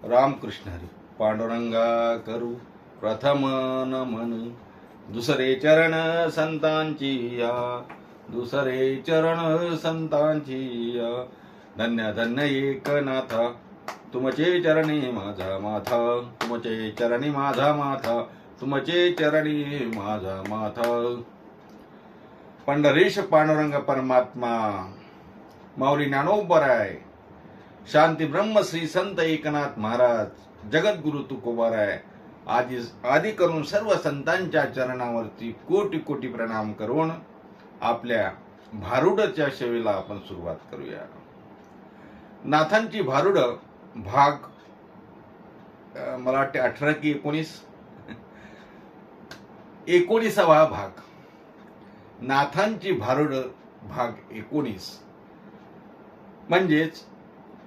रामकृष्ण हरी. पांडुरंगा करू प्रथम नमन, दुसरे चरण संतांची या, दुसरे चरण संतांची या. धन्य धन्य एकनाथा, तुमचे चरणी माझा माथा, तुमचे चरणी माझा माथा, तुमचे चरणी माझा माथा. पंढरीश पांडुरंग परमात्मा, माऊली ज्ञानोबराय, शांती ब्रह्म श्री संत एकनाथ महाराज, जगद्गुरु तुकोबाराय आदी करून सर्व संतांच्या चरणावरती कोटी कोटी प्रणाम करून आपल्या भारुडच्या सेवेला आपण सुरुवात करूया. नाथांची भारुड भाग मला वाटते 18 की 19वा भाग. नाथांची भारुड भाग 19 म्हणजेच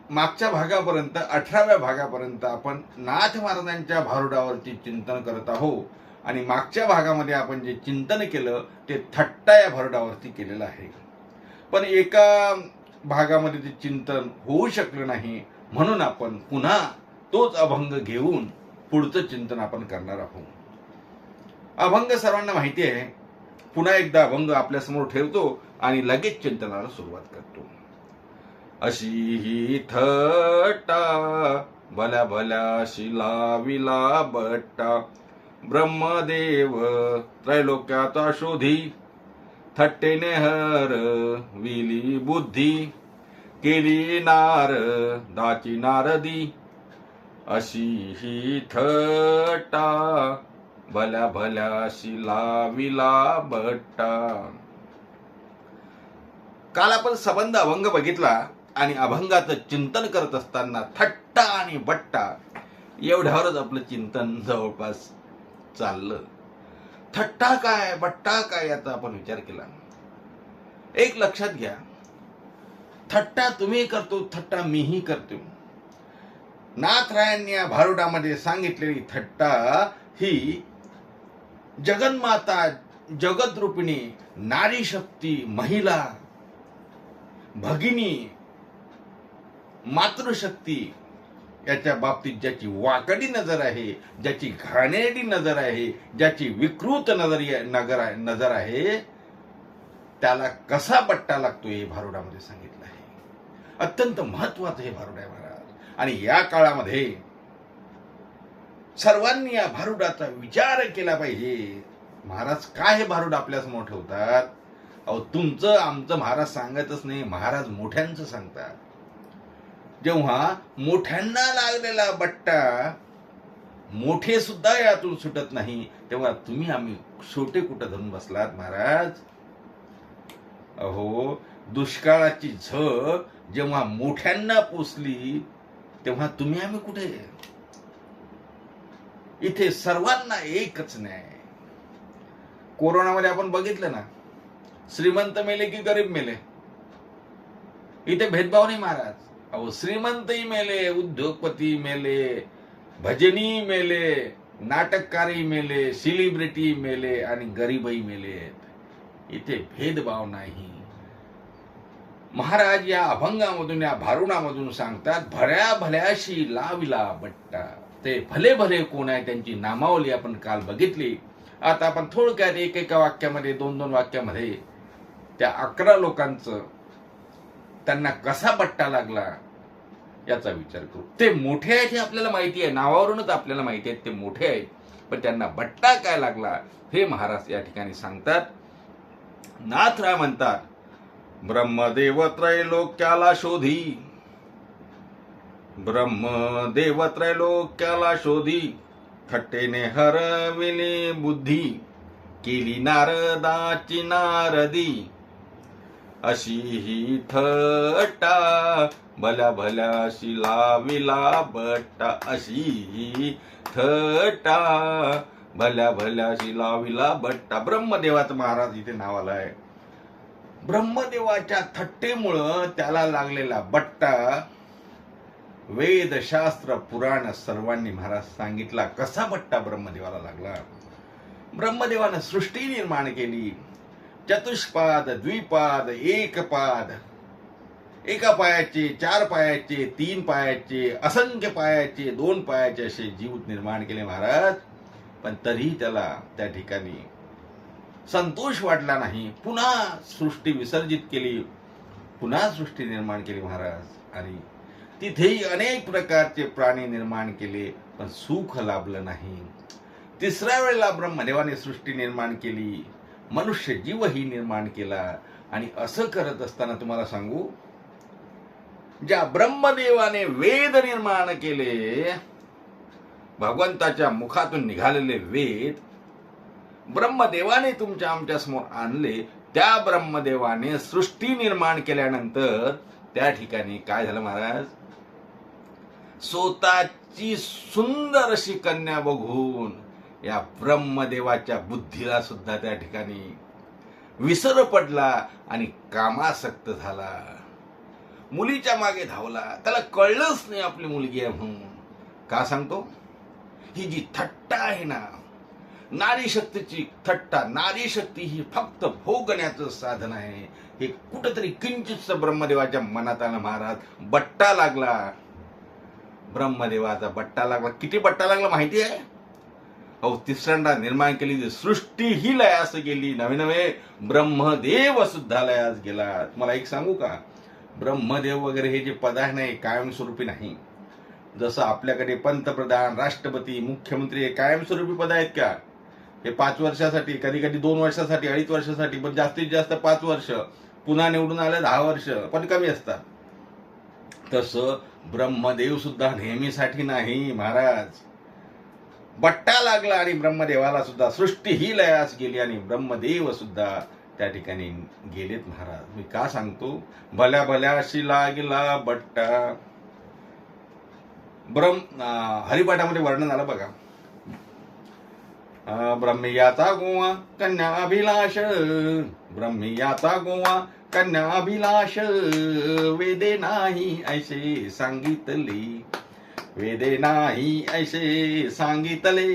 मागच्या भागापर्यंत 18व्या भागापर्यंत आपण नाथ महाराजांच्या भारुडावरती चिंतन करत आहोत. आणि मागच्या भागामध्ये आपण जे चिंतन केलं ते थट्टा या भारुडावरती केलेलं आहे. पण एका भागामध्ये ते चिंतन होऊ शकलं नाही, म्हणून आपण पुन्हा तोच अभंग घेऊन पुढचं चिंतन आपण करणार आहोत. अभंग सर्वांना माहिती आहे. पुन्हा एकदा अभंग आपल्यासमोर ठेवतो आणि लगेच चिंतनाला सुरुवात करतो. अशी ही थट्टा भल्या भल्या शिलाविला बट्टा, ब्रह्मदेव त्रैलोक्याचा शोधी, थट्टेने हर विली बुद्धी, केली नारदाची नारदी. अशी ही थट्टा भल्या भल्या शिलाविला बट्टा. काल आपण सबंध अभंग बघितला आणि अभंगाचं चिंतन करत असताना थट्टा आणि बट्टा एवढ्यावरच आपलं चिंतन जवळपास चाललं. थट्टा काय बट्टा काय याचा आपण विचार केला. एक लक्षात घ्या, थट्टा तुम्ही करतो, थट्टा मीही करतो. नाथरायांनी या भारुडामध्ये सांगितलेली थट्टा ही जगन्माता, जगद्रूपिणी, नारी शक्ती, महिला, भगिनी, मातृशक्ती याच्या बाबतीत ज्याची वाकडी नजर आहे, ज्याची घाणेरडी नजर आहे, ज्याची विकृत नजर आहे, त्याला कसा बट्टा लागतो हे भारुडामध्ये सांगितलं आहे. अत्यंत महत्वाचं हे भारुड आहे महाराज. आणि या काळामध्ये सर्वांनी या भारुडाचा विचार केला पाहिजे. महाराज काय हे भारुड आपल्यासमोर ठेवतात? अहो, तुमचं आमचं महाराज सांगतच नाही, महाराज मोठ्यांचं सांगतात. जेव्हा मोठ्यांना लागलेला बट्टा मोठे सुद्धा यातून सुटत नाही, तेव्हा तुम्ही आम्ही छोटे कुठं धरून बसलात महाराज? अहो, दुष्काळाची झळ जेव्हा मोठ्यांना पोचली तेव्हा तुम्ही आम्ही कुठे? इथे सर्वांना एकच न्याय. कोरोनामध्ये आपण बघितलं ना, श्रीमंत मेले की गरीब मेले, इथे भेदभाव नाही महाराज. अहो, श्रीमंतही मेले, उद्योगपती मेले, भजनी मेले, नाटककारही मेले, सेलिब्रिटी मेले आणि गरीबही मेले. इथे भेदभाव नाही. महाराज या अभंगामधून, या भारुडामधून सांगतात, भल्या भल्याशी लाविला बट्टा. ते भले भले कोण आहे त्यांची नामावली आपण काल बघितली. आता आपण थोडक्यात एकेका वाक्यामध्ये, 2-2 वाक्यामध्ये त्या 11 लोकांचं त्यांना कसा बट्टा लागला याचा विचार करू. ते मोठे आहेत हे आपल्याला माहिती आहे, नावावरूनच आपल्याला माहिती आहे ते मोठे आहेत, पण त्यांना बट्टा काय लागला हे महाराज या ठिकाणी सांगतात. नाथराय म्हणतात, ब्रह्मदेव त्रैलोक्याला शोधी, ब्रह्मदेव त्रैलोक्याला शोधी, थट्टेने हरविली बुद्धी, केली नारदाची नारदी. अशी ही थट्टा भल्या भल्याशी लाविला बट्टा. अशी ही थट्टा भल्या भल्याशी लाविला बट्टा. ब्रह्मदेवाचं महाराज इथे नाव आलं आहे. ब्रह्मदेवाच्या थट्टेमुळं त्याला लागलेला बट्टा वेद, शास्त्र, पुराण सर्वांनी महाराज सांगितला कसा बट्टा ब्रह्मदेवाला लागला. ब्रह्मदेवानं सृष्टी निर्माण केली. चतुष्पाद, द्विपाद, एकपाद, एका पायाचे, 4 पायाचे, 3 पायाचे, असंख्य पायाचे, 2 पायाचे असे जीव निर्माण केले महाराज. पण तरीही त्याला त्या ठिकाणी संतोष वाटला नाही. पुन्हा सृष्टी विसर्जित केली, पुन्हा सृष्टी निर्माण केली महाराज. आणि तिथेही अनेक प्रकारचे प्राणी निर्माण केले, पण सुख लाभलं नाही. तिसऱ्या वेळेला ब्रह्मदेवाने सृष्टी निर्माण केली, मनुष्य जीवही निर्माण केला. आणि असं करत असताना तुम्हाला सांगू, ज्या ब्रह्मदेवाने वेद निर्माण केले, भगवंताच्या मुखातून निघालेले वेद ब्रह्मदेवाने तुमच्या आमच्या समोर आणले, त्या ब्रह्मदेवाने सृष्टी निर्माण केल्यानंतर त्या ठिकाणी काय झालं महाराज, स्वतःची सुंदर अशी कन्या बघून या ब्रह्मदेवाच्या बुद्धीला सुद्धा त्या ठिकाणी विसर पडला आणि कामासक्त झाला. मुलीच्या मागे धावला. त्याला कळलंच नाही आपली मुलगी आहे म्हणून. का सांगतो, ही जी थट्टा आहे ना, नारी शक्तीची थट्टा, नारी शक्ती ही फक्त भोगण्याचं साधन आहे, हे कुठंतरी किंचित ब्रह्मदेवाच्या मनात आलं महाराज. बट्टा लागला, ब्रह्मदेवाचा बट्टा लागला. किती बट्टा लागला माहिती आहे? अहो, तिसऱ्यांदा निर्माण केली सृष्टी ही लयास गेली, नवे नवे ब्रह्मदेव सुद्धा लयास गेला. तुम्हाला एक सांगू का, ब्रह्मदेव वगैरे हे जे पद आहे नाही, कायमस्वरूपी नाही. जसं आपल्याकडे पंतप्रधान, राष्ट्रपती, मुख्यमंत्री हे कायमस्वरूपी पद आहेत का? हे 5 वर्षासाठी, कधी कधी 2 वर्षासाठी, 2.5 वर्षासाठी, पण जास्तीत जास्त 5 वर्ष, पुन्हा निवडून आले 10 वर्ष, पण कमी असतात. तसं ब्रह्मदेव सुद्धा नेहमीसाठी नाही महाराज. बट्टा लागला आणि ब्रह्मदेवाला सुद्धा सृष्टी ही लयास गेली आणि ब्रह्मदेव सुद्धा त्या ठिकाणी गेलेत महाराज. मी का सांगतो, भल्या भल्याशी लागला बट्टा. हरिपाठामध्ये वर्णन आलं बघा, ब्रह्मियाचा गोवा कन्या अभिलाष, ब्रह्मियाचा गोवा कन्या अभिलाष, वेदे नाही ऐसे सांगितले, वेदे नाही ऐसे सांगितले,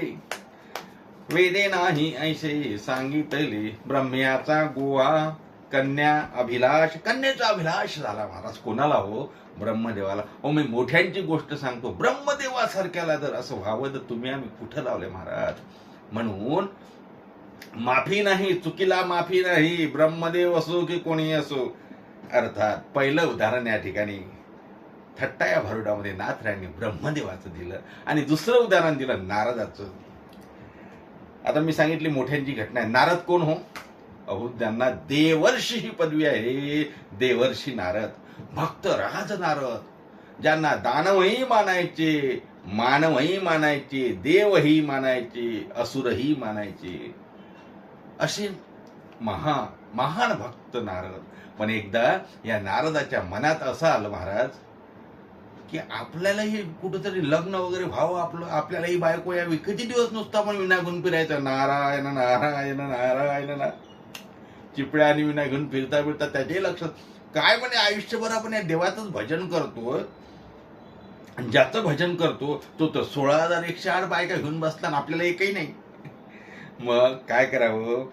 वेदे नाही ऐसे सांगितले. ब्रह्म्याचा गोवा कन्या अभिलाष, कन्याचा अभिलाष झाला महाराज. कोणाला हो? ब्रह्मदेवाला. मी मोठ्यांची गोष्ट सांगतो, ब्रह्मदेवासारख्याला जर असं व्हावं तर तुम्ही आम्ही कुठं लावले महाराज. म्हणून माफी नाही, चुकीला माफी नाही, ब्रह्मदेव असो की कोणी असो. अर्थात पहिलं उदाहरण या ठिकाणी थट्टा या भारुडामध्ये नाथरायांनी ब्रह्मदेवाचं दिलं आणि दुसरं उदाहरण दिलं नारदाचं. आता मी सांगितली मोठ्यांची घटना आहे. नारद कोण हो? अहो, त्यांना देवर्षी ही पदवी आहे, देवर्षी नारद, भक्त राज नारद, ज्यांना दानवही मानायचे, मानवही मानायचे, देवही मानायचे, असुरही मानायचे, असे महान भक्त नारद. पण एकदा या नारदाच्या मनात असं आलं महाराज की आपल्यालाही कुठंतरी लग्न वगैरे व्हावं, आपल्यालाही बायको यावी. किती दिवस नुसतं आपण विना घेऊन फिरायचं, नारायण नारायण नारायण ना, चिपळ्या आणि विना घेऊन फिरता फिरता त्याच्याही लक्षात काय म्हणे, आयुष्यभर आपण या देवाचंच भजन करतो. ज्याचं भजन करतो तो तर 16,108 बायका घेऊन बसला आणि आपल्याला एकही नाही. मग काय करावं,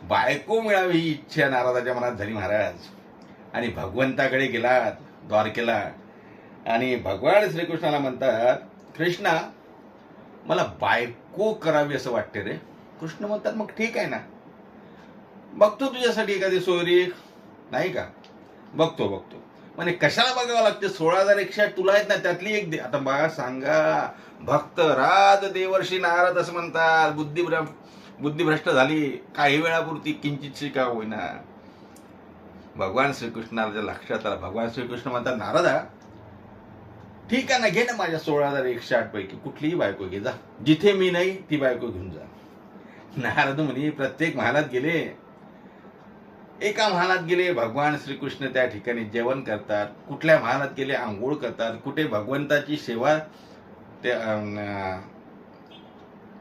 बायको मिळावी ही इच्छा नारदाच्या मनात झाली महाराज. आणि भगवंताकडे गेलात द्वारकेला आणि भगवान श्रीकृष्णाला म्हणतात, कृष्णा मला बायको करावी असं वाटते रे. कृष्ण म्हणतात, मग ठीक आहे ना, बघतो तुझ्यासाठी एखादी सोयरी, नाही का? बघतो. म्हणजे कशाला बघावं लागते? 16,108 तुला आहेत ना, त्यातली एक दे. आता बघा, सांगा, भक्त राज देवर्षी नारद असं म्हणतात. बुद्धिभ्रष्ट झाली काही वेळापुरती, किंचितशी का होईना. भगवान श्रीकृष्णाला लक्षात आलं. भगवान श्रीकृष्ण म्हणतात, नारदा ठीक आहे ना, घे ना माझ्या 16,108 पैकी कुठलीही बायको घे, जा, जिथे मी नाही ती बायको घेऊन जा. नारद मुनी प्रत्येक महालात गेले. एका महालात गेले, भगवान श्रीकृष्ण त्या ठिकाणी जेवण करतात. कुठल्या महालात गेले, आंघोळ करतात. कुठे भगवंताची सेवा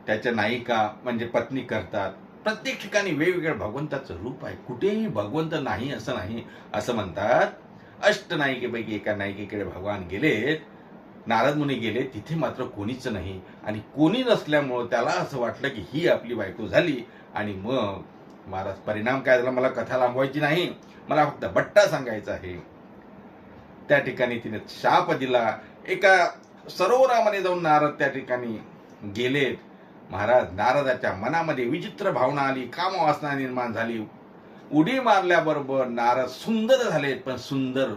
त्याच्या नायिका म्हणजे पत्नी करतात. प्रत्येक ठिकाणी वेगवेगळ्या भगवंताचं रूप आहे. कुठेही भगवंत नाही असं नाही. असं म्हणतात, अष्टनायिकेपैकी एका नायिकेकडे भगवान गेले, नारद मुनी गेले, तिथे मात्र कोणीच नाही. आणि कोणी नसल्यामुळं त्याला असं वाटलं की ही आपली बायको झाली. आणि मग महाराज परिणाम काय झाला, मला कथा लांबवायची नाही, मला फक्त बट्टा सांगायचा आहे. त्या ठिकाणी तिने शाप दिला. एका सरोवरामध्ये जाऊन नारद त्या ठिकाणी गेलेत. महाराज, नारदाच्या मनामध्ये विचित्र भावना आली, कामवासना निर्माण झाली. उडी मारल्याबरोबर नारद सुंदर झालेत, पण सुंदर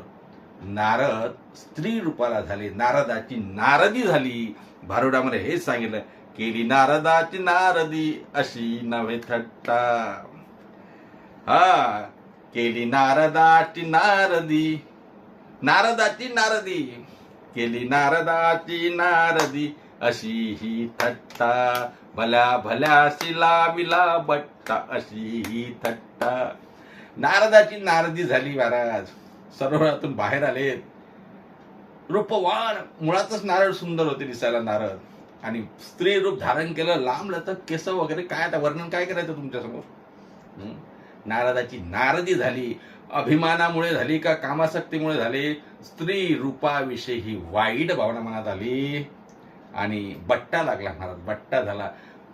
नारद स्त्री रूपाला झाले. नारदाची नारदी झाली. भारुडामध्ये हेच सांगितलं, केली नारदाची नारदी अशी नव्हे थट्टा. हा, केली नारदाची नारदी, नारदाची नारदी, केली नारदाची नारदी अशी ही थट्टा. भल्या भल्याशी लाविला बट्टा अशी ही थट्टा. नारदाची नारदी झाली. महाराज सरोवरातून बाहेर आलेत. रूपवान, मुळातच नारद सुंदर होते दिसायला नारद, आणि स्त्री रूप धारण केलं, लांब लचक केस वगैरे. काय आता वर्णन काय करायचं तुमच्या समोर. नारदाची नारदी झाली. अभिमानामुळे झाली का कामासक्तीमुळे झाली? स्त्री रूपाविषयी वाईट भावना मनात आली आणि बट्टा लागला. महाराज बट्टा झाला.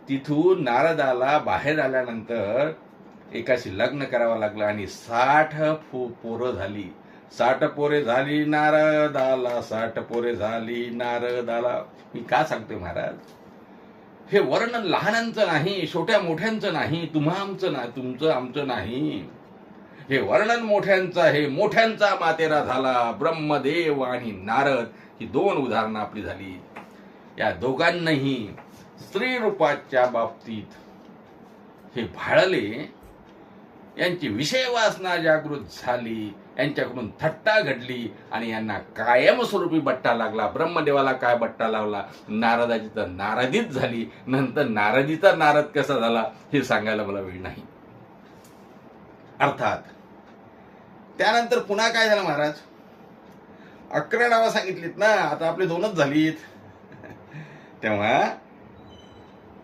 तिथून नारदाला बाहेर आल्यानंतर एकाशी लग्न करावं लागलं आणि 60 पोरं झाली. 60 पोरे झाली नारदाला, 60 पोरे झाली नारदाला. मी का सांगतोय महाराज, हे वर्णन लहानांचं नाही, छोट्या मोठ्यांचं नाही, तुमचं आमचं नाही. हे वर्णन मोठ्यांचं आहे. मोठ्यांचा मातेरा झाला ब्रह्मदेव आणि नारद. ही 2 उदाहरणं आपली झाली. या दोघांनाही स्त्री रूपाच्या बाबतीत हे भाळले. यांची विषय वासना जागृत झाली, यांच्याकडून थट्टा घडली आणि यांना कायमस्वरूपी बट्टा लागला. ब्रह्मदेवाला काय बट्टा लावला? नारदाची तर नारदीच झाली. नंतर नारदीचा नारद कसा झाला हे सांगायला मला वेळ नाही. अर्थात त्यानंतर पुन्हा काय झालं महाराज? 11 नावं सांगितलीत ना, आता आपले 2च झालीत. तेव्हा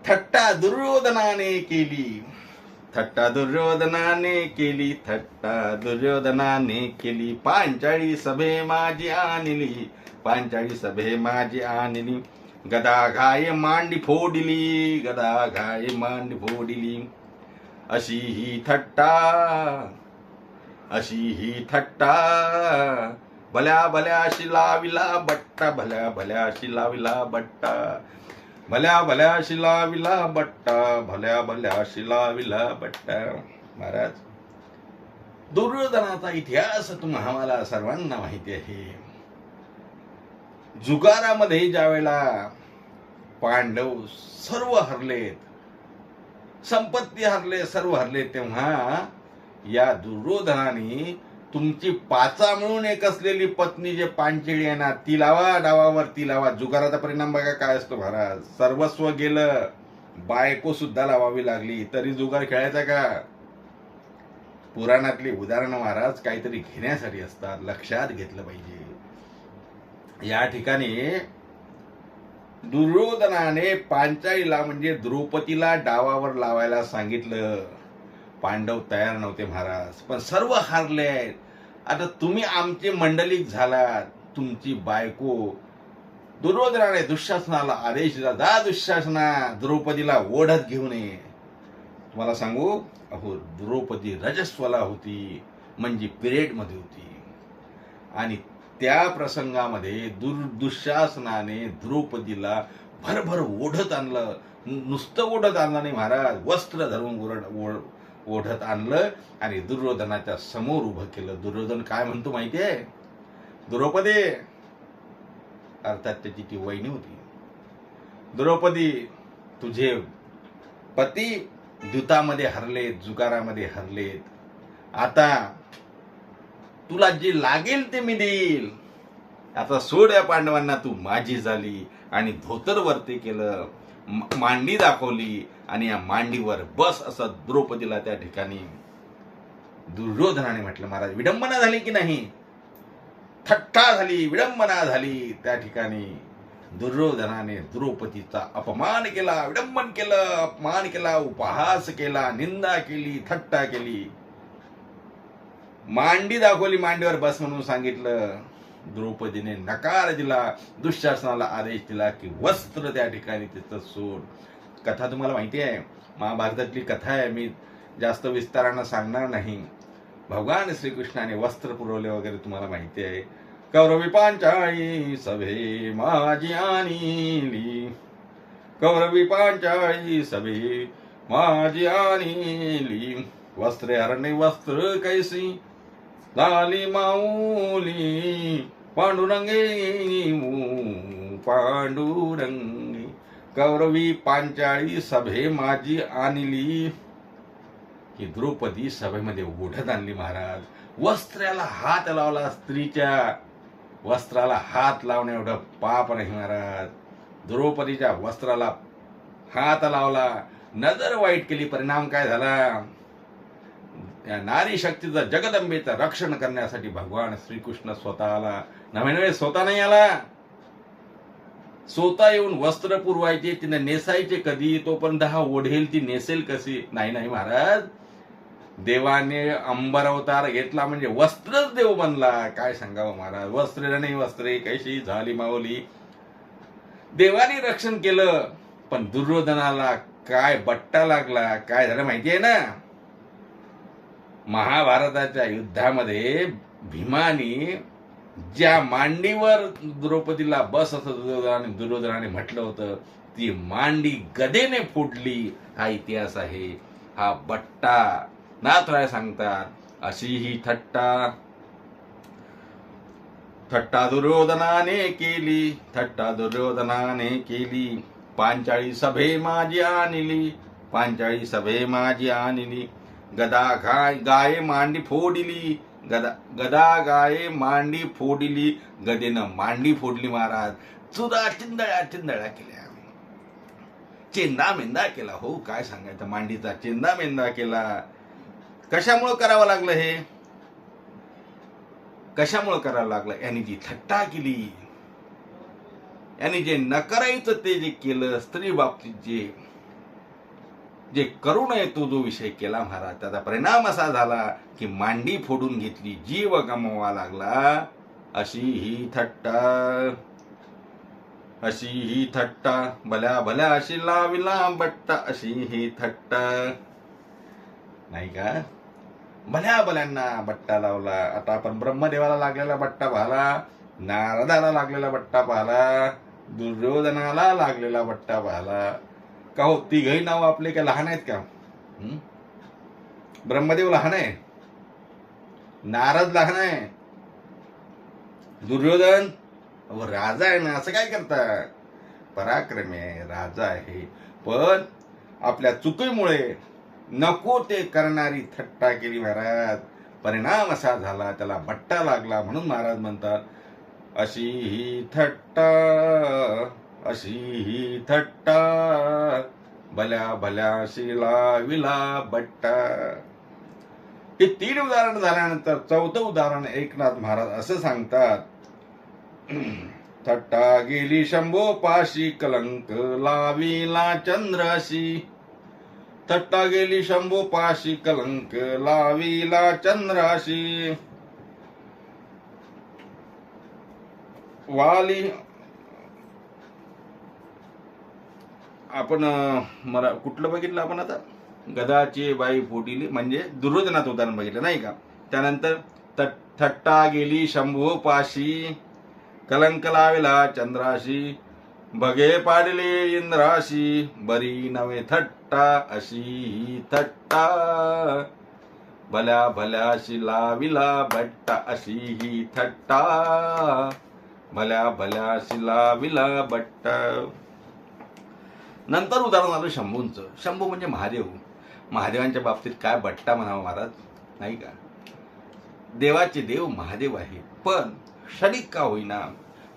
थट्टा दुर्योधनाने केली, थट्टा दुर्योधनाने केली, थट्टा दुर्योधनाने केली. पांचाळी सभे माझी आणली, पांचाळी सभे माझी आणली. गदा घाय मांडी फोडली, गदा घाय मांडी फोडली. अशी ही थट्टा, अशी ही थट्टा. भल्या भल्याशी लाविला बट्टा, भल्या भल्याशी लाविला बट्टा, भल्या भल्याशी लाविला बट्टा, भल्या भल्याशी लाविला बट्टा. महाराज, दुर्योधनाचा इतिहास तुम्हाला सर्वांना माहिती आहे. जुगारामध्ये ज्यावेळेला पांडव सर्व हरलेत, संपत्ती हरले, सर्व हरले, तेव्हा या दुर्योधनाने तुमची 5 मिळून एक असलेली पत्नी जे पांचळी आहे ना, ती लावा, डावावर ती लावा. जुगाराचा परिणाम बघा काय असतो महाराज. सर्वस्व गेलं, बायको सुद्धा लावावी लागली, तरी जुगार खेळायचा का? पुराणातली उदाहरणं महाराज काहीतरी घेण्यासाठी असतात, लक्षात घेतलं पाहिजे. या ठिकाणी दुर्योधनाने पांचाळीला म्हणजे द्रौपदीला डावावर लावायला सांगितलं. पांडव तयार नव्हते महाराज, पण सर्व हारले. आता तुम्ही आमचे मंडलिक झालात. तुमची बायको दुर्योधनाने दुःशासनाला आदेश दिला, जा दुःशासना, द्रौपदीला ओढत घेऊन ये. तुम्हाला सांगू, अहो द्रौपदी रजस्वला होती, म्हणजे पिरियड मध्ये होती. आणि त्या प्रसंगामध्ये दुःशासनाने द्रौपदीला भरभर ओढत आणलं. नुसतं ओढत आणलं नाही महाराज, वस्त्र धरून ओढत आणलं आणि दुर्योधनाच्या समोर उभं केलं. दुर्योधन काय म्हणतो माहितीये? द्रौपदी, अर्थात त्याची ती वहिनी होती. द्रौपदी, तुझे पती द्यूतामध्ये हरलेत, जुगारामध्ये हरलेत. आता तुला जे लागेल ते मी देईल. आता सोड या पांडवांना, तू माझी झाली. आणि धोतर वरती केलं, मांडी दाखवली आणि या मांडीवर बस असं द्रौपदीला त्या ठिकाणी दुर्योधनाने म्हटलं. महाराज, विडंबना झाली की नाही? थट्टा झाली, विडंबना झाली. त्या ठिकाणी दुर्योधनाने द्रौपदीचा अपमान केला, विडंबन केलं, अपमान केला, उपहास केला, निंदा केली, थट्टा केली. मांडी दाखवली, मांडीवर बस म्हणून सांगितलं. द्रौपदीने नकार दिला. दुःशासनाला आदेश दिला की वस्त्र त्या ठिकाणी तिथं सोड. कथा तुम्हाला माहिती आहे, महाभारतातली कथा आहे, मी जास्त विस्तारानं सांगणार नाही. भगवान श्रीकृष्णाने वस्त्र पुरवले वगैरे तुम्हाला माहिती आहे. कौरवी पांचाळी सभे माझी आणली, कौरवी पांचाळी सभे माझी आणली, वस्त्रे हरणे वस्त्र कैसी झाली माऊली, पांडुरंगे पांडुरंगे, कौरवी पांचाळी सभे माझी आणली. ही द्रौपदी सभेमध्ये ओढत आणली महाराज. वस्त्राला हात लावला, स्त्रीच्या वस्त्राला हात लावणे एवढं पाप नाही महाराज. द्रौपदीच्या वस्त्राला हात लावला, नजर वाईट केली. परिणाम काय झाला? या नारी शक्तीचं, जगदंबेचं रक्षण करण्यासाठी भगवान श्रीकृष्ण स्वतः आला. नव्हे स्वतः नाही आला, स्वतः येऊन वस्त्र पुरवायचे, तिने नेसायचे कधी, तोपर्यंत हा ओढेल ती नेसेल कशी? नाही नाही महाराज, देवाने अंबर अवतार घेतला म्हणजे वस्त्रच देव बनला. काय सांगावं महाराज, वस्त्र नाही वस्त्रे कैशी झाली माऊली. देवाने रक्षण केलं, पण दुर्योधनाला काय बट्टा लागला. काय झालं माहितीये ना, महाभारताच्या युद्धामध्ये भीमाने ज्या मांडीवर द्रौपदीला बस असं दुर्योधनाने म्हटलं होतं, ती मांडी गदेने फोडली. हा इतिहास आहे. हा बट्टा नाथराय सांगतात. अशी ही थट्टा दुर्योधनाने केली, थट्टा दुर्योधनाने केली, पांचाळी सभे माझी आणली, पांचाळी सभे माझी आणली, गदा गाये मांडी फोडिली, गदा गाये मांडी फोडिली, गदेनं मांडी फोडली महाराज. चुदा चिंदळ्या चिंदळ्या केल्या, चेंदा मेंदा केला. हो काय सांगायचं, मांडीचा चेंदा मेंदा केला. कशामुळे करावं लागलं हे? कशामुळे करावं लागलं? यांनी जी थट्टा केली, यांनी जे न करायचं ते जे केलं, स्त्री बाबतीत जे करू नये तो जो विषय केला महाराज, त्याचा परिणाम असा झाला की मांडी फोडून घेतली, जीव गमवावा लागला. अशी ही थट्टा, अशी ही थट्टा, भल्या भल्या अशी लाविला बट्टा, अशी ही थट्टा. नाही का? भल्या भल्यांना बट्टा लावला. आता आपण ब्रह्मदेवाला लागलेला बट्टा पाहला, नारदाला लागलेला बट्टा पाहला, दुर्योधनाला लागलेला बट्टा पाहला. का हो, तिघही नाव आपले काय लहान आहेत का? ब्रह्मदेव लहान आहे, नारद लहान आहे, दुर्योधन राजा आहे ना. असं काय करता? पराक्रमी आहे, राजा आहे, पण आपल्या चुकीमुळे नको ते करणारी थट्टा केली महाराज. परिणाम असा झाला, त्याला बट्टा लागला. म्हणून महाराज म्हणतात, अशी ही थट्टा, अशी ही थट्टा, भल्या भल्या शिला विला बट्टा. हे 3 उदाहरण झाल्यानंतर 4थं उदाहरण एकनाथ महाराज असं सांगतात, थट्टा गेली शंभो पाशी, कलंक लाविला चंद्राशी, थट्टा गेली शंभो पाशी, कलंक लाविला चंद्राशी, वाली. आपण मला कुठलं बघितलं आपण आता? गदाची बाई फोडिली, म्हणजे दुर्योधनाचं उदाहरण बघितलं नाही का? त्यानंतर थट्टा गेली शंभो पाशी, कलंक लाविला चंद्राशी, भगे पाडले इंद्राशी, बरी नवे थट्टा, अशी ही थट्टा, भल्या भल्याशी लाविला बट्टा, अशी ही थट्टा, भल्या भल्याशी लाविला बट्टा. नंतर उदाहरण आलं शंभूंचं. शंभू म्हणजे महादेव. महादेवांच्या बाबतीत काय बट्टा म्हणावं महाराज, नाही का? देवाचे देव महादेव आहे, पण क्षणिक का होईना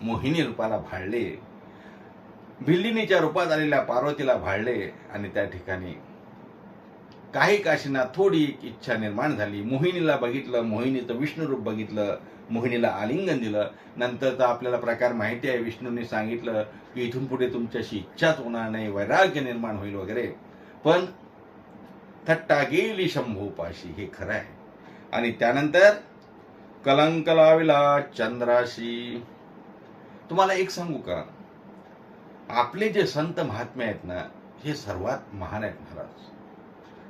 मोहिनी रूपाला भाळले, भिल्लिनीच्या रूपात आलेल्या पार्वतीला भाळले, आणि त्या ठिकाणी काही काशीना थोडी इच्छा निर्माण झाली. मोहिनीला बघितलं, मोहिनीचं विष्णू रूप बघितलं, मोहिनीला आलिंगन दिलं. नंतरचा आपल्याला प्रकार माहिती आहे, विष्णूने सांगितलं की इथून पुढे तुमच्याशी इच्छाच होणार नाही, वैराग्य निर्माण होईल वगैरे. पण थट्टा गेली शंभूपाशी, हे खरं आहे. आणि त्यानंतर कलंक लाविला चंद्राशी. तुम्हाला एक सांगू का, आपले जे संत महात्मे आहेत ना, हे सर्वात महान आहेत महाराज.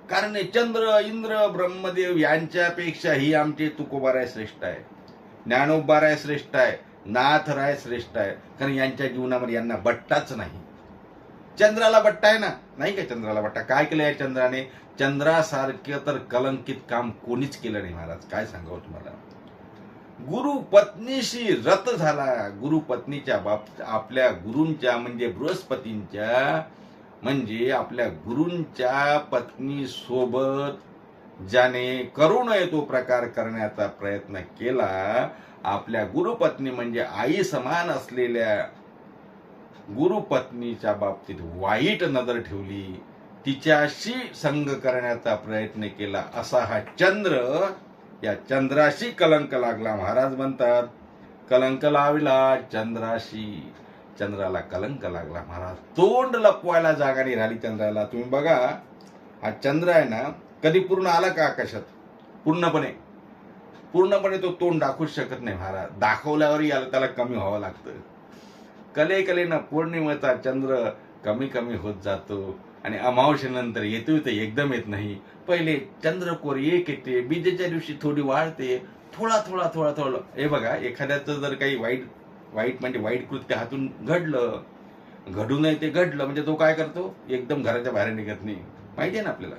कारण चंद्र, इंद्र, ब्रह्मदेव यांच्यापेक्षाही आमचे तुकोबाराय श्रेष्ठ आहे. ज्ञानोबाराय श्रेष्ठ आहे, नाथराय श्रेष्ठ आहे, कारण यांच्या जीवनामध्ये यांना बट्टाच नाही. चंद्राला बट्टा आहे ना, नाही का चंद्राला बट्टा? काय केलं या चंद्राने? चंद्रासारखं तर कलंकित काम कोणीच केलं नाही महाराज. काय सांगावं तुम्हाला. गुरु पत्नीशी रत झाला. गुरु पत्नीच्या बाबतीत आपल्या गुरूंच्या म्हणजे बृहस्पतींच्या म्हणजे आपल्या गुरूंच्या पत्नी सोबत ज्याने करू नये तो प्रकार करण्याचा प्रयत्न केला, आपल्या गुरुपत्नी म्हणजे आई समान असलेल्या गुरुपत्नीच्या बाबतीत वाईट नजर ठेवली, तिच्याशी संग करण्याचा प्रयत्न केला, असा हा चंद्र, या चंद्राशी कलंक लागला. महाराज म्हणतात कलंक लावला चंद्राशी. चंद्राला कलंक लागला महाराज. तोंड लपवायला जागा नाही राहिली चंद्राला. तुम्ही बघा, हा चंद्र आहे ना, कधी पूर्ण आला का आकाशात? पूर्णपणे तो तोंड दाखवूच शकत नाही महाराज. दाखवल्यावरही त्याला कमी व्हावं लागतं. कलेनं पौर्णिमेचा चंद्र कमी कमी होत जातो आणि अमावस्येनंतर येतो ते एकदम येत नाही. पहिले चंद्रकोर एक येते, बीजेच्या दिवशी थोडी वाढते, थोडा. हे बघा, एखाद्याचं जर काही वाईट म्हणजे वाईट कृत्य हातून घडू नये ते घडलं म्हणजे तो काय करतो? एकदम घराच्या बाहेर निघत नाही. माहिती आहे ना आपल्याला.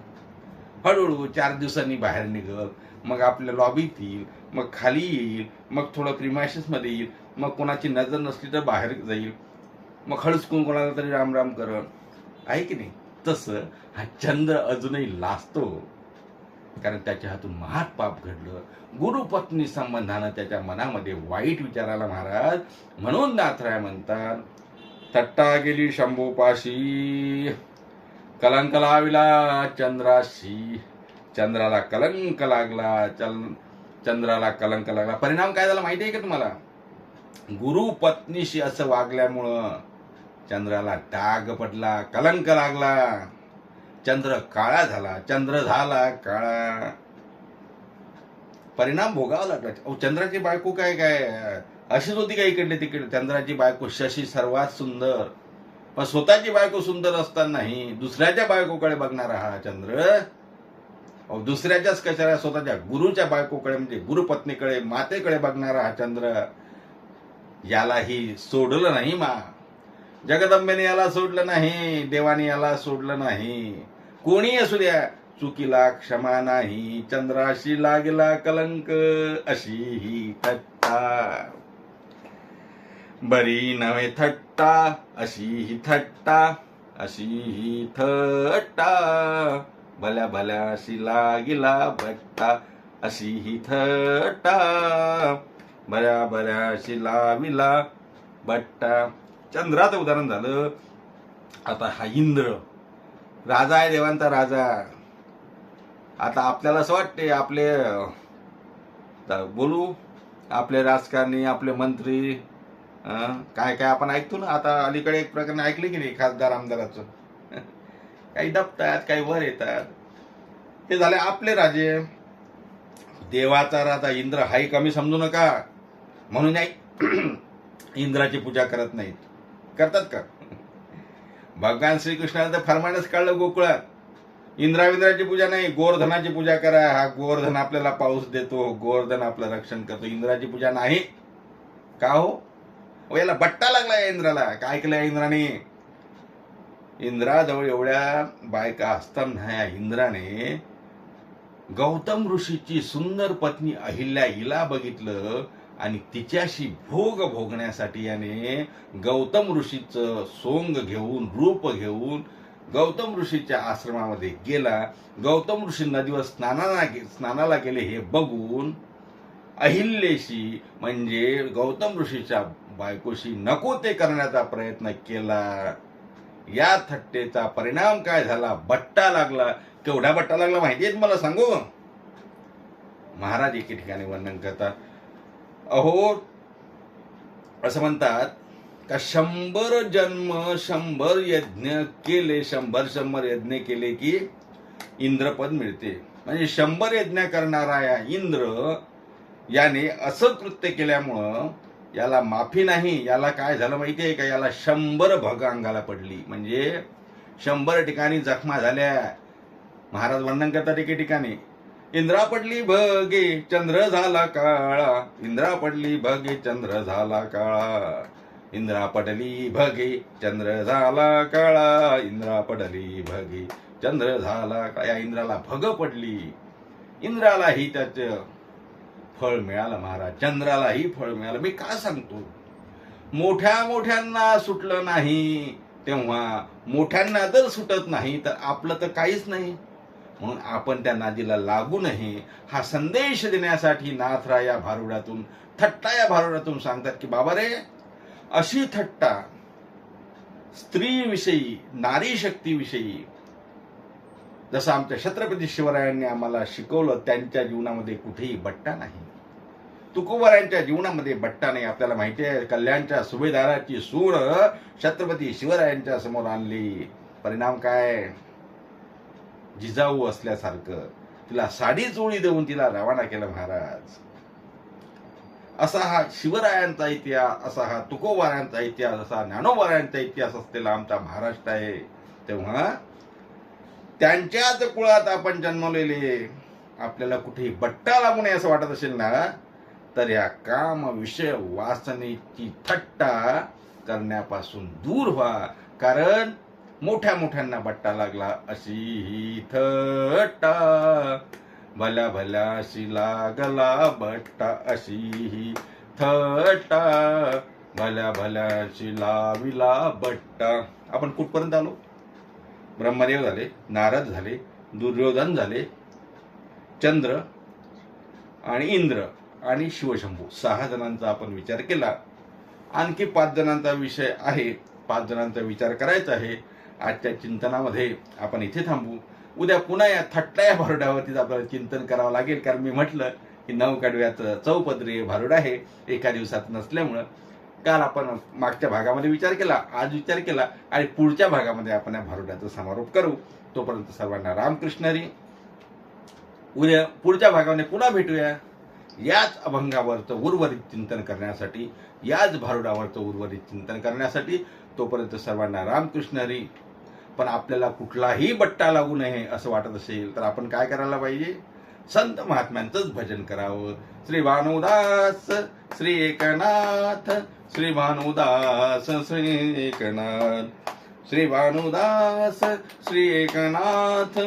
हळूहळू 4 दिवसांनी बाहेर निघल, मग आपल्या लॉबीत येईल, मग खाली येईल, मग थोडं प्रिमायसेस मध्ये येईल, मग कोणाची नजर नसली तर बाहेर जाईल, मग हळूचकून कोणाला तरी राम करण. आहे की नाही? तसं हा चंद्र अजूनही लाजतो, कारण त्याच्या हातून महात पाप घडलं. गुरुपत्नी संबंधानं त्याच्या मनामध्ये वाईट विचार आला महाराज. म्हणून नाथराय म्हणतात, थट्टा गेली शंभूपाशी, कलंक लाविला चंद्राशी. चंद्राला कलंक लागला. चंद्राला कलंक लागला. परिणाम काय झाला माहिती आहे का तुम्हाला? गुरुपत्नीशी असं वागल्यामुळं चंद्राला डाग पडला, कलंक लागला, चंद्र काळा झाला, चंद्र झाला काळा. परिणाम भोगावा लागला. चंद्राची बायको काय अशीच होती का इकडे तिकडे? चंद्राची बायको शशी सर्वात सुंदर, पण स्वतःची बायको सुंदर असतानाही दुसऱ्याच्या बायकोकडे बघणारा हा चंद्र, दुसऱ्याच्याच कशाला, स्वतःच्या गुरुच्या बायकोकडे म्हणजे गुरुपत्नीकडे, मातेकडे बघणारा हा चंद्र, यालाही सोडलं नाही. जगदंबेने याला सोडलं नाही, देवाने याला सोडलं नाही. कोणी असू द्या, चुकीला क्षमा नाही. चंद्राशी लागला कलंक, अशी ही थट्टा, बरी नव्हे थट्टा, अशी ही थट्टा, अशी ही थट्टा, भल्या भल्याशी लागिला बट्टा, अशी ही थट्टा, भल्या भल्याशी लाविला बट्टा. चंद्राचं उदाहरण झालं. आता हा इंद्र राजा आहे, देवांचा राजा. आता आपल्याला असं वाटते, आपले बोलू, आपले राजकारणी, आपले मंत्री, काय आपण ऐकतो ना. आता अलीकडे एक प्रकरण ऐकले की नाही, खासदार आमदाराचं, काही दबतात, काही वर येतात. हे झाले आपले राजे. देवाचा राजा इंद्र हाही कमी समजू नका. म्हणून इंद्राची पूजा करत नाहीत. करतात का? भगवान श्रीकृष्णाने तर फरमानच काढलं गोकुळात, इंद्राविंद्राची पूजा नाही, गोवर्धनाची पूजा करा. हा गोवर्धन आपल्याला पाऊस देतो, गोवर्धन आपलं रक्षण करतो. इंद्राची पूजा नाही का हो? याला बट्टा लागला या इंद्राला. काय केलं या इंद्राने? इंद्राजवळ एवढ्या बायका असताना या इंद्राने गौतम ऋषीची सुंदर पत्नी अहिल्या हिला बघितलं आणि तिच्याशी भोगण्यासाठी याने गौतम ऋषीचं सोंग घेऊन, रूप घेऊन गौतम ऋषीच्या आश्रमामध्ये गेला. गौतम ऋषी नदीवर स्नानाला गेले हे बघून अहिल्येशी म्हणजे गौतम ऋषीच्या बायकोशी नको ते करण्याचा प्रयत्न केला. या थट्टेचा परिणाम काय झाला? बट्टा लागला. केवढा बट्टा लागला माहिती आहे तुम्हाला? सांगू. महाराज एके ठिकाणी वर्णन करतात, अहो असं म्हणतात का 100 जन्म 100 यज्ञ केले, 100 यज्ञ केले की इंद्रपद मिळते. म्हणजे 100 यज्ञ करणारा या इंद्र याने असं कृत्य केल्यामुळं याला माफी नाही. याला काय झालं माहिती आहे का? याला 100 भग अंगाला पडली, म्हणजे 100 ठिकाणी जखमा झाल्या. महाराज वर्णन करतात एके ठिकाणी इंद्रा पडली भगे चंद्र झाला काळा, इंद्रा पडली भगे चंद्र झाला काळा, इंद्रा पडली भगे चंद्र झाला काळा, इंद्रा पडली भगे चंद्र झाला काळा. या इंद्राला भग पडली, इंद्रालाही त्याचं फळ मिळालं महाराज, चंद्रालाही फळ मिळालं. मी का सांगतो, मोठ्या मोठ्यांना सुटलं नाही तेव्हा मोठ्यांना जर सुटत नाही तर आपलं तर काहीच नाही. म्हणून आपण त्या नादीला लागू नये हा संदेश देण्यासाठी नाथराय या भारुडातून, थट्टा या भारुडातून सांगतात की बाबा रे, अशी थट्टा स्त्रीविषयी, नारी शक्तीविषयी जसं आमच्या छत्रपती शिवरायांनी आम्हाला शिकवलं, त्यांच्या जीवनामध्ये कुठेही बट्टा नाही. तुकोबारायांच्या जीवनामध्ये बट्टा नाही. आपल्याला माहिती आहे, कल्याणच्या सुभेदाराची सूड छत्रपती शिवरायांच्या समोर आणली. परिणाम काय? जिजाऊ असल्यासारखं तिला साडी चोळी देऊन तिला रवाना केलं महाराज. असा हा शिवरायांचा इतिहास, असा हा तुकोबारायांचा इतिहास, असा ज्ञानोबारायांचा इतिहास असलेला आमचा महाराष्ट्र आहे. तेव्हा त्यांच्याच कुळात आपण जन्मलेले, आपल्याला कुठेही बट्टा लागू नये असं वाटत असेल ना, तर या काम विषय वासनेची थट्टा करण्यापासून दूर व्हा. कारण मोठ्या मोठ्यांना बट्टा लागला अशी ही थट्टा, भल्या भल्याशी लागला बट्टा अशी ही थट्टा, भल्या भल्याशी लाविला बट्टा. आपण कुठपर्यंत आलो? ब्रह्मदेव झाले, नारद झाले, दुर्योधन झाले, चंद्र आणि इंद्र आणि शिवशंभू, 6 जणांचा आपण विचार केला. आणखी 5 जणांचा विषय आहे, 5 जणांचा विचार करायचा आहे. आजच्या चिंतनामध्ये आपण इथे थांबू. उद्या पुन्हा या थट्टा या भारुडावरतीच आपल्याला चिंतन करावं लागेल. कारण मी म्हटलं की 9 कडव्याचं चौपदरी भारुड आहे, एका दिवसात नसल्यामुळं. काल आपण मागच्या भागामध्ये विचार केला, आज विचार केला, आणि पुढच्या भागामध्ये आपण या भारुडाचा समारोप करू. तोपर्यंत सर्वांना रामकृष्ण हरी. उद्या पुढच्या भागामध्ये पुन्हा भेटूया याच अभंगावरचं उर्वरित चिंतन करण्यासाठी, याच भारुडावरचं उर्वरित चिंतन करण्यासाठी. तोपर्यंत सर्वांना रामकृष्ण हरी. पण आपल्याला कुठलाही बट्टा लागू नये असं वाटत असेल तर आपण काय करायला पाहिजे? संत महात्म्यांचंच भजन करावं. श्री भानुदास श्री एकनाथ, श्री भानुदास श्री एकनाथ, श्री भानुदास श्री एकनाथ,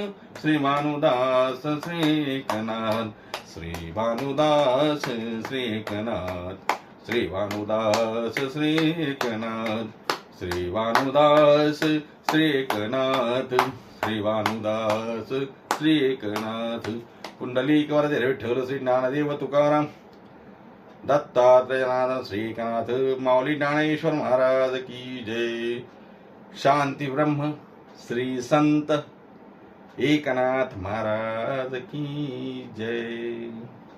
श्री भानुदास श्री एकनाथ, श्री भानुदास श्री एकनाथ, श्री भानुदास श्री एकनाथ, श्री भानुदास श्री एकनाथ, श्री भानुदास श्री एकनाथ. पुंडलिक वरदे विठ्ठल श्री ज्ञानदेव तुकाराम, दत्तात्रयनाथ श्री एकनाथ, माऊली ज्ञानेश्वर महाराज की जय. शांती ब्रह्म श्री संत एकनाथ महाराज की जय.